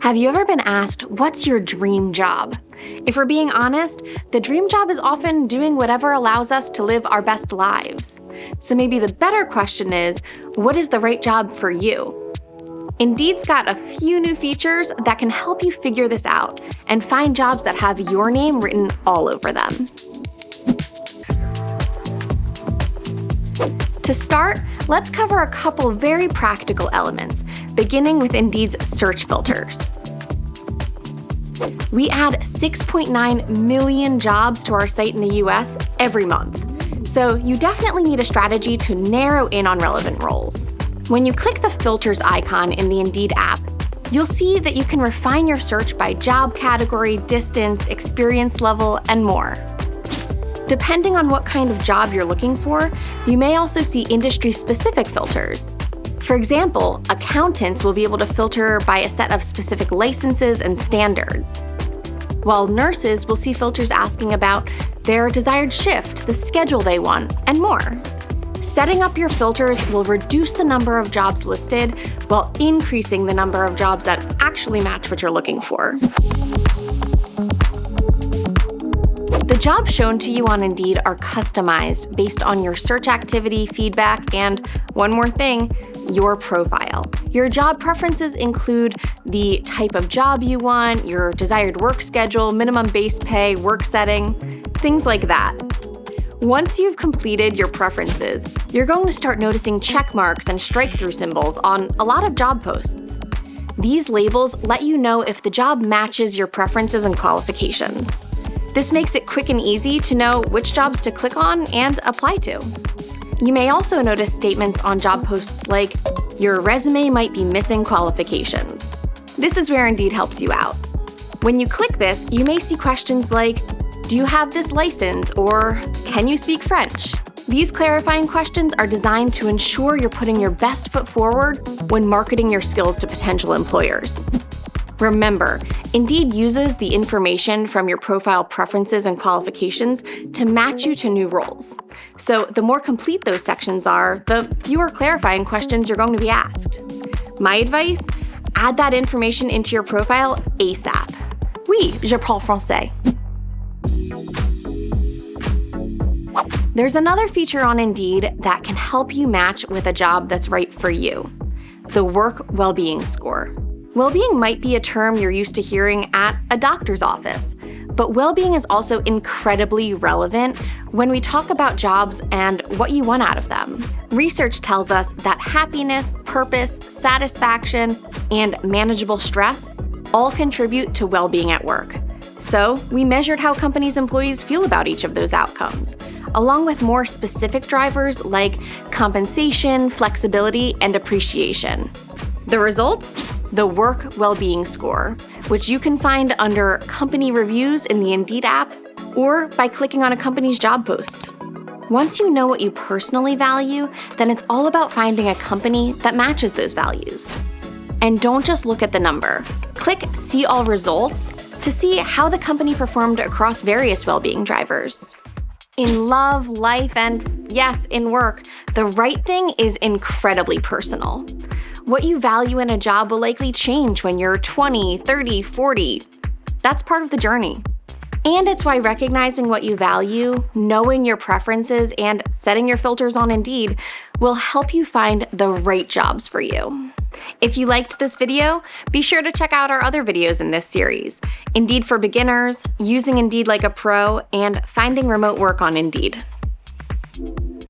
Have you ever been asked, what's your dream job? If we're being honest, the dream job is often doing whatever allows us to live our best lives. So maybe the better question is, what is the right job for you? Indeed's got a few new features that can help you figure this out and find jobs that have your name written all over them. To start, let's cover a couple very practical elements, beginning with Indeed's search filters. We add 6.9 million jobs to our site in the US every month, so you definitely need a strategy to narrow in on relevant roles. When you click the filters icon in the Indeed app, you'll see that you can refine your search by job category, distance, experience level, and more. Depending on what kind of job you're looking for, you may also see industry-specific filters. For example, accountants will be able to filter by a set of specific licenses and standards, while nurses will see filters asking about their desired shift, the schedule they want, and more. Setting up your filters will reduce the number of jobs listed while increasing the number of jobs that actually match what you're looking for. The jobs shown to you on Indeed are customized based on your search activity, feedback, and one more thing, your profile. Your job preferences include the type of job you want, your desired work schedule, minimum base pay, work setting, things like that. Once you've completed your preferences, you're going to start noticing check marks and strike-through symbols on a lot of job posts. These labels let you know if the job matches your preferences and qualifications. This makes it quick and easy to know which jobs to click on and apply to. You may also notice statements on job posts like, your resume might be missing qualifications. This is where Indeed helps you out. When you click this, you may see questions like, do you have this license, or can you speak French? These clarifying questions are designed to ensure you're putting your best foot forward when marketing your skills to potential employers. Remember, Indeed uses the information from your profile preferences and qualifications to match you to new roles. So the more complete those sections are, the fewer clarifying questions you're going to be asked. My advice? Add that information into your profile ASAP. Oui, je parle français. There's another feature on Indeed that can help you match with a job that's right for you: the work well-being score. Well-being might be a term you're used to hearing at a doctor's office, but well-being is also incredibly relevant when we talk about jobs and what you want out of them. Research tells us that happiness, purpose, satisfaction, and manageable stress all contribute to well-being at work. So we measured how companies' employees feel about each of those outcomes, along with more specific drivers like compensation, flexibility, and appreciation. The results? The Work Wellbeing Score, which you can find under Company Reviews in the Indeed app or by clicking on a company's job post. Once you know what you personally value, then it's all about finding a company that matches those values. And don't just look at the number. Click See All Results to see how the company performed across various well-being drivers. In love, life, and yes, in work, the right thing is incredibly personal. What you value in a job will likely change when you're 20, 30, 40. That's part of the journey. And it's why recognizing what you value, knowing your preferences, and setting your filters on Indeed will help you find the right jobs for you. If you liked this video, be sure to check out our other videos in this series: Indeed for Beginners, Using Indeed Like a Pro, and Finding Remote Work on Indeed.